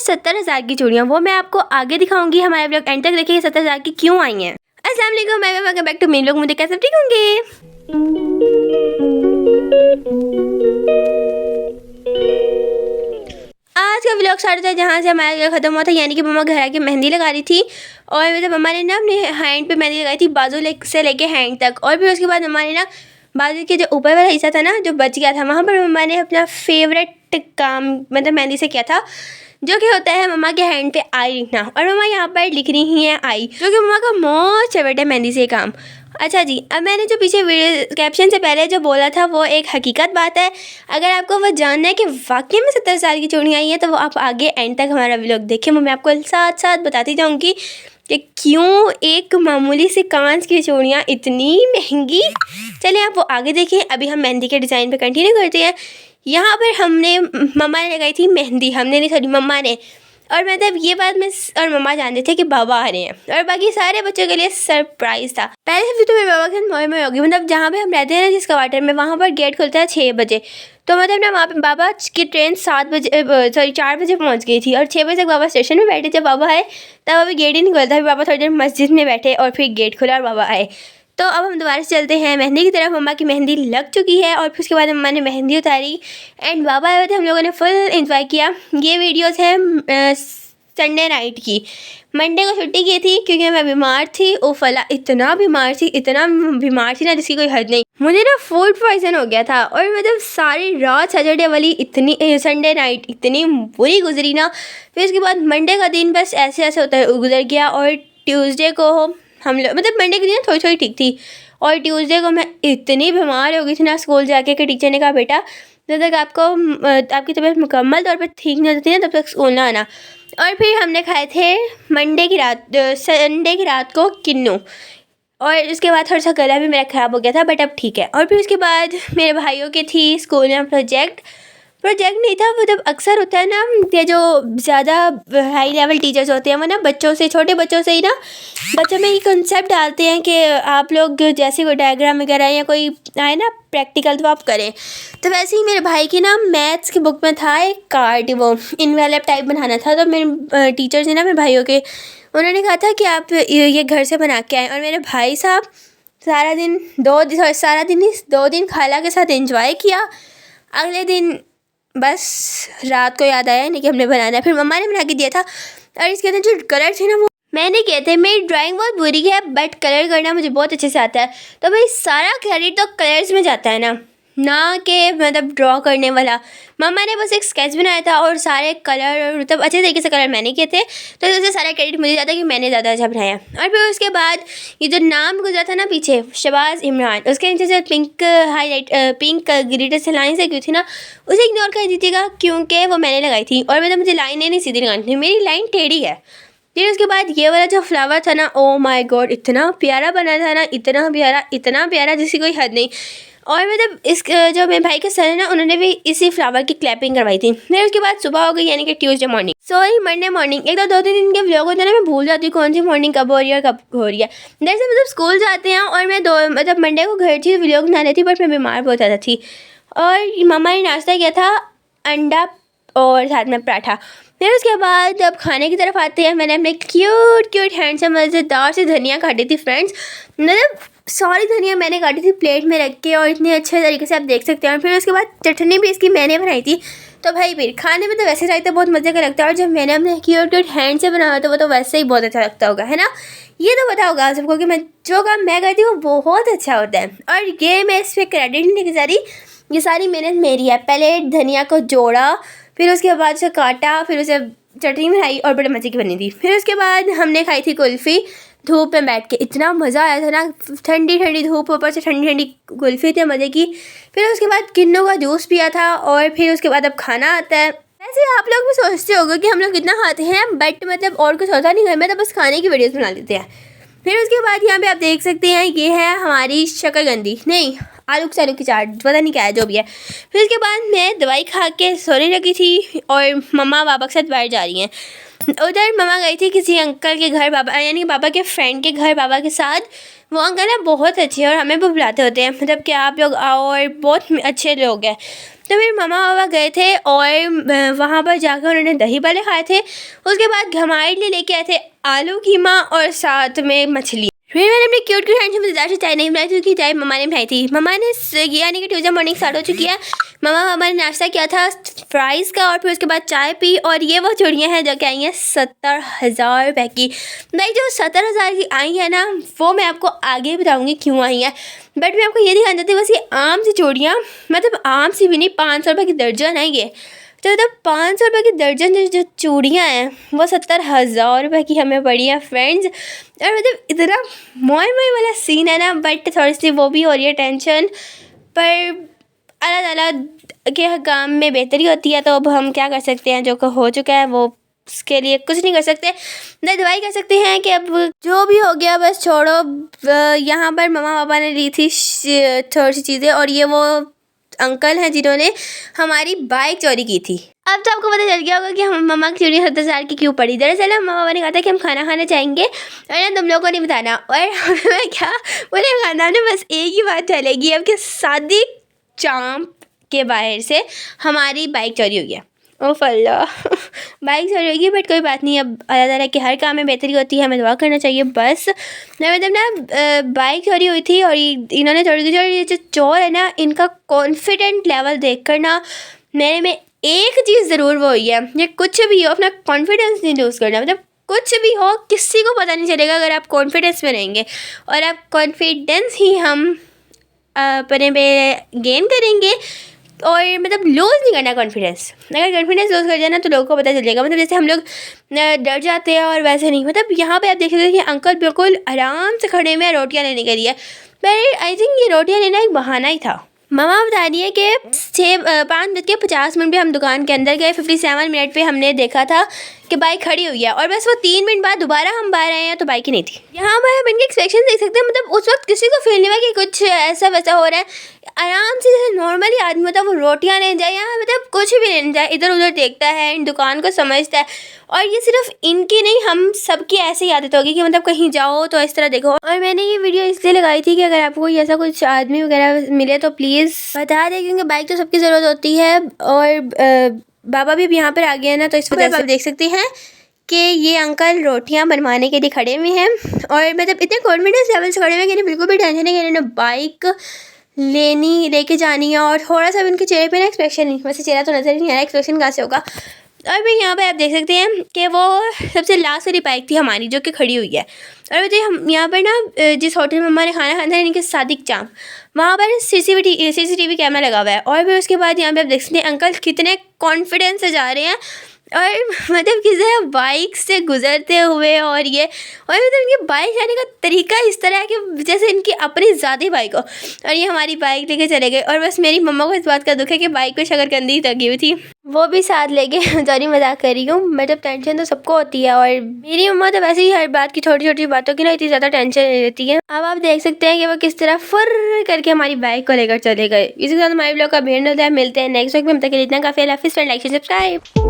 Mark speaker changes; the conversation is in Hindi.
Speaker 1: 70,000 की चूड़ियाँ, वो मैं आपको आगे दिखाऊंगी। हमारे ब्लॉग एंड तक देखिए 70,000 की क्यों आई हैं। अस्सलाम वालेकुम, मैं वेलकम बैक टू मेन लोग। मुझे कैसे ठीक होंगे। आज का व्लॉग स्टार्ट होता है जहाँ से हमारा व्लॉग खत्म हुआ था, यानी कि मम्मा घर आके मेहंदी लगा रही थी और मतलब मम्मा ने ना अपने हैंड पे मेहंदी लगाई थी, बाजू से लेके हैंड तक। और फिर उसके बाद मम्मा ने ना बाजू के जो ऊपर वाला हिस्सा था ना, जो बच गया था, वहाँ पर मम्मा ने अपना फेवरेट काम मतलब मेहंदी से किया था, जो कि होता है मम्मा के हैंड पे आई लिखना। और मम्मा यहाँ पर लिख रही हैं आई, जो कि मम्मा का मोस्ट फेवरेट है मेहंदी से काम। अच्छा जी, अब मैंने जो पीछे वीडियो कैप्शन से पहले जो बोला था वो एक हकीकत बात है। अगर आपको वो जानना है कि वाकई में 70,000 की चूड़ियाँ आई हैं, तो वो आप आगे एंड तक हमारा व्लॉग देखें। मैं आपको साथ साथ बताती जाऊँगी कि क्यों एक मामूली सी कांच की चूड़ियाँ इतनी महंगी। चलिए आप वो आगे देखें। अभी हम मेहंदी के डिज़ाइन पे कंटिन्यू करते हैं। यहाँ पर हमने मम्मा ने लगाई थी मेहंदी, हमने नहीं, सॉरी मम्मा ने। और मतलब ये बात मैं और मम्मा जानते थे कि बाबा आ रहे हैं, और बाकी सारे बच्चों के लिए सरप्राइज़ था। पहले से तो मेरे बाबा के साथ मोए होगी, मतलब जहाँ पे हम रहते हैं ना, जिस क्वार्टर में, वहाँ पर गेट खुलता है 6 बजे। तो मतलब ना वहाँ पे बाबा की ट्रेन 7 बजे, सॉरी 4 बजे पहुँच गई थी, और 6 बजे तक बाबा स्टेशन में बैठे। जब बाबा आए तब अभी गेट ही नहीं खुलता, फिर बाबा थोड़ी देर मस्जिद में बैठे और फिर गेट खुला और बाबा आए। तो अब हम दोबारा से चलते हैं मेहंदी की तरफ। मम्मा की मेहंदी लग चुकी है और फिर उसके बाद मम्मा ने मेहंदी उतारी एंड बाबा आए थे। हम लोगों ने फुल एंजॉय किया। ये वीडियोस है संडे नाइट की। मंडे को छुट्टी की थी क्योंकि मैं बीमार थी। ओ फला, इतना बीमार थी ना जिसकी कोई हद नहीं। मुझे ना फूड पॉइजन हो गया था और मतलब सारी रात सैटरडे वाली इतनी संडे नाइट इतनी बुरी गुजरी ना। फिर उसके बाद मंडे का दिन बस ऐसे ऐसे होता है गुजर गया। और ट्यूसडे को हम लोग, मतलब मंडे के दिन थोड़ी थोड़ी ठीक थी, और ट्यूसडे को मैं इतनी बीमार हो गई थी ना स्कूल जाके कि टीचर ने कहा बेटा जब तक आपकी तबीयत मुकम्मल तौर पर ठीक नहीं होती ना तब तक स्कूल ना आना। और फिर हमने खाए थे संडे की रात को किन्नू, और उसके बाद थोड़ा सा गला भी मेरा ख़राब हो गया था, बट अब ठीक है। और फिर उसके बाद मेरे भाइयों की थी स्कूल में प्रोजेक्ट नहीं था, वो जब अक्सर होता है ना, ये जो ज़्यादा हाई लेवल टीचर्स होते हैं वो ना बच्चों से, छोटे बच्चों से ही ना बच्चों में ये कंसेप्ट डालते हैं कि आप लोग जैसे कोई डायग्राम वगैरह या कोई आए ना प्रैक्टिकल तो आप करें। तो वैसे ही मेरे भाई की ना मैथ्स की बुक में था एक कार्ड, वो इनवेलप टाइप बनाना था। तो मेरे टीचर्स ने ना मेरे भाइयों के, उन्होंने कहा था कि आप ये घर से बना के आएँ। और मेरे भाई साहब सारा दिन 2 दिन खाला के साथ एंजॉय किया। अगले दिन बस रात को याद आया नहीं कि हमने बनाना है, फिर मम्मा ने बना के दिया था। और इसके अंदर जो कलर थे ना वो मैंने किए थे। मेरी ड्राइंग बहुत बुरी है बट कलर करना मुझे बहुत अच्छे से आता है। तो भाई सारा क्रेडिट तो कलर्स में जाता है ना कि मतलब ड्रॉ करने वाला। मम्मा ने बस एक स्केच बनाया था और सारे कलर और मतलब अच्छे तरीके से कलर मैंने किए थे, तो इससे सारा क्रेडिट मुझे जाता है कि मैंने ज़्यादा अच्छा बनाया। और फिर उसके बाद ये जो नाम गुजरा था ना पीछे, शबाज इमरान, उसके नीचे से पिंक ग्लिटर से लाइन से की थी ना, उसे इग्नोर कर दीजिएगा क्योंकि वो मैंने लगाई थी। और मतलब मुझे लाइनें नहीं सीधी लगानी थी, मेरी लाइन टेढ़ी है। फिर उसके बाद ये वाला जो फ्लावर था ना, ओ माय गॉड इतना प्यारा बना था ना, इतना प्यारा जिसकी कोई हद नहीं। और मतलब इस जो मेरे भाई के सर है ना, उन्होंने भी इसी फ्लावर की क्लैपिंग करवाई थी। फिर उसके बाद सुबह हो गई, यानी कि Tuesday morning, sorry Monday morning. एक तो 2-3 दिन के व्लॉग होते हैं ना, मैं भूल जाती हूँ कौन सी मॉर्निंग कब हो रही है और कब हो रही है। जैसे मतलब स्कूल जाते हैं और मैं मतलब मंडे को घर थी, व्लॉग बना रही थी, बट मैं बीमार बहुत ज़्यादा थी। और मम्मा ने नाश्ता किया था अंडा और साथ में पराठा। फिर उसके बाद अब खाने की तरफ आते हैं। मैंने अपने क्यूट हैंडसम मज़ेदार से धनिया काटी थी फ्रेंड्स, मतलब सारी धनिया मैंने काटी थी प्लेट में रख के, और इतने अच्छे तरीके से आप देख सकते हैं। और फिर उसके बाद चटनी भी इसकी मैंने बनाई थी। तो भाई फिर खाने में तो वैसे रायता बहुत मज़े का लगता है, और जब मैंने अपने क्यूट हैंड से बनाया तो वो तो वैसे ही बहुत अच्छा लगता होगा, है ना। ये तो पता होगा आप सबको कि मैं जो काम मैं करती हूँ वो बहुत अच्छा होता है। और ये मैं इस पर क्रेडिट नहीं लेके जा रही, ये सारी मेहनत मेरी है। पहले धनिया को जोड़ा, फिर उसके बाद उसे काटा, फिर उसे चटनी बनाई और बड़े मज़े की बनी थी। फिर उसके बाद हमने खाई थी कुल्फ़ी धूप में बैठ के, इतना मज़ा आया था ना, ठंडी ठंडी धूप, ऊपर से ठंडी ठंडी कुल्फ़ी थी, मज़े की। फिर उसके बाद किन्नू का जूस पिया था। और फिर उसके बाद अब खाना आता है। वैसे आप लोग भी सोचते होंगे कि हम लोग कितना खाते हैं, बट मतलब और कुछ होता नहीं घर में, तो बस खाने की वीडियोज़ बना लेते हैं। फिर उसके बाद यहाँ पे आप देख सकते हैं ये है हमारी शकरकंदी, नहीं आलू की चाट, पता नहीं क्या है, जो भी है। फिर उसके बाद मैं दवाई खा के सोने लगी थी और मम्मा बाबा के साथ बाहर जा रही हैं। उधर मम्मा गई थी किसी अंकल के घर, बाबा यानी बाबा के फ्रेंड के घर बाबा के साथ। वो अंकल ना बहुत अच्छे हैं और हमें भी बुलाते होते हैं, मतलब कि आप लोग आओ, और बहुत अच्छे लोग हैं। तो फिर मम्मा पापा गए थे और वहाँ पर जाकर उन्होंने दही बड़े खाए थे। उसके बाद हमारे लिए लेके आए थे आलू कीमा और साथ में मछली। फिर मैंने अपनी क्यूट क्यूट हैंड से मज़ेदार से चाय नहीं बनाई थी, क्योंकि चाय मम्मा ने बनाई थी। मम्मा ने यानी कि ट्यूसडे मॉर्निंग स्टार्ट हो चुकी है। मम्मा पापा ने नाश्ता किया था फ्राइज़ का और फिर उसके बाद चाय पी। और ये वो चूड़ियाँ हैं जो कि आई हैं 70,000 रुपये की। भाई जो 70,000 की आई है ना, वो मैं आपको आगे बताऊँगी क्यों आई है, बट मैं आपको ये दिखाना चाहती हूँ। बस ये आम सी चूड़ियाँ, मतलब आम सी भी नहीं, 500 रुपये की दर्जन है ये। तो मतलब 500 रुपये की दर्जन जो चूड़ियाँ हैं वो 70,000 रुपये की हमें पड़ी हैं फ्रेंड्स। और मतलब इतना मोए मोए वाला सीन है ना, बट थोड़ी सी वो भी हो रही है टेंशन। पर अल्लाह ताला के काम में बेहतरी होती है, तो अब हम क्या कर सकते हैं, जो हो चुका है वो उसके लिए कुछ नहीं कर सकते। ना दवाई कर सकते हैं कि अब जो भी हो गया बस छोड़ो। यहाँ पर मम्मा पापा ने ली थी थोड़ी सी चीज़ें, और ये वो अंकल हैं जिन्होंने हमारी बाइक चोरी की थी। अब तो आपको पता चल गया होगा कि हम मम्मा की चोरी 70,000 की क्यों पड़ी। दरअसल हम मम्मा ने कहा था कि हम खाना खाने जाएंगे और ना तुम लोगों को नहीं बताना। और मैं क्या बोले, खाना में बस एक ही बात चलेगी अब कि शादी चांप के बाहर से हमारी बाइक चोरी हो गया। ओ फल्ला बाइक चोरी होगी, बट कोई बात नहीं। अब अल्लाह ताला के हर काम में बेहतरी होती है, हमें दुआ करना चाहिए बस। ना मतलब ना बाइक चोरी हुई थी और इन्होंने चोरी की। ये जो चोर है ना, इनका कॉन्फिडेंट लेवल देख कर ना मेरे में एक चीज़ ज़रूर वो हुई है, ये कुछ भी हो अपना कॉन्फिडेंस नहीं लूज़ करना। मतलब कुछ भी हो किसी को पता नहीं चलेगा अगर आप कॉन्फिडेंस में रहेंगे, और आप कॉन्फिडेंस ही हम अपने पे गेन करेंगे। और मतलब लूज़ नहीं करना कॉन्फिडेंस। अगर कॉन्फिडेंस लूज़ कर जाए ना तो लोगों को पता चल जाएगा। मतलब जैसे हम लोग डर जाते हैं और वैसे नहीं। मतलब यहाँ पे आप देख सकते हैं कि अंकल बिल्कुल आराम से खड़े में रोटियाँ लेने के लिए, पर आई थिंक ये रोटियाँ लेना एक बहाना ही था। मम्मा बता रही है कि 5:50 पे हम दुकान के अंदर गए। 57 मिनट पे हमने देखा था कि बाइक खड़ी हुई है, और बस वो 3 मिनट बाद दोबारा हम बाहर आए हैं तो बाइक ही नहीं थी। यहाँ पर आप इनके एक्सप्रेशन देख सकते हैं। मतलब उस वक्त किसी को फील नहीं हुआ कि कुछ ऐसा वैसा हो रहा है। आराम से जैसे नॉर्मली आदमी होता है वो रोटियाँ लेने जाए, यहाँ मतलब कुछ भी लेने जाए, इधर उधर देखता है, इन दुकान को समझता है। और ये सिर्फ इनकी नहीं, हम सबकी ऐसे ही आदत होगी कि मतलब कहीं जाओ तो इस तरह देखो। और मैंने ये वीडियो इसलिए लगाई थी कि अगर आपको ऐसा कुछ आदमी वगैरह मिले तो प्लीज़ बता दें, क्योंकि बाइक तो सबकी ज़रूरत होती है। और बाबा भी अब यहाँ पर आ गए हैं ना, तो इस वजह से आप देख सकते हैं कि ये अंकल रोटियां बनवाने के लिए खड़े हुए हैं। और मतलब इतने कॉन्फिडेंस लेवल से खड़े हुए हैं कि बिल्कुल भी टेंशन नहीं कि इन्होंने बाइक लेके जानी है। और थोड़ा सा भी उनके चेहरे पे ना एक्सप्रेशन नहीं, वैसे चेहरा तो नज़र ही नहीं आ रहा, एक्सप्रेशन कहाँ से होगा। और फिर यहाँ पे आप देख सकते हैं कि वो सबसे लास्ट वाली बाइक थी हमारी जो कि खड़ी हुई है। और बताइए हम यहाँ पर ना जिस होटल में हमारे खाना खाना था, इनके सादिक चाम, वहाँ पर CCTV कैमरा लगा हुआ है। और फिर उसके बाद यहाँ पे आप देख सकते हैं अंकल कितने कॉन्फिडेंस से जा रहे हैं। और मतलब किसी बाइक से गुजरते हुए, और मतलब इनकी बाइक जाने का तरीका इस तरह है कि जैसे इनकी अपनी ज़्यादा बाइक हो। और ये हमारी बाइक लेके चले गए। और बस मेरी मम्मा को इस बात का दुख है कि बाइक को शकरकंदी ही लगी हुई थी, वो भी साथ लेके सॉरी मजाक कर रही हूँ। मतलब टेंशन तो सबको होती है, और मेरी मम्मा तो वैसे ही हर बात की छोटी छोटी बातों की ना इतनी ज़्यादा टेंशन नहीं लेती है। अब आप देख सकते हैं कि वो किस तरह फुर करके हमारी बाइक को लेकर चले गए। इसी के साथ हमारे ब्लॉग का भेड़ होता है। मिलते हैं नेक्स्ट वीक में, तब तक के लिए इतना काफ़ी। Like, subscribe.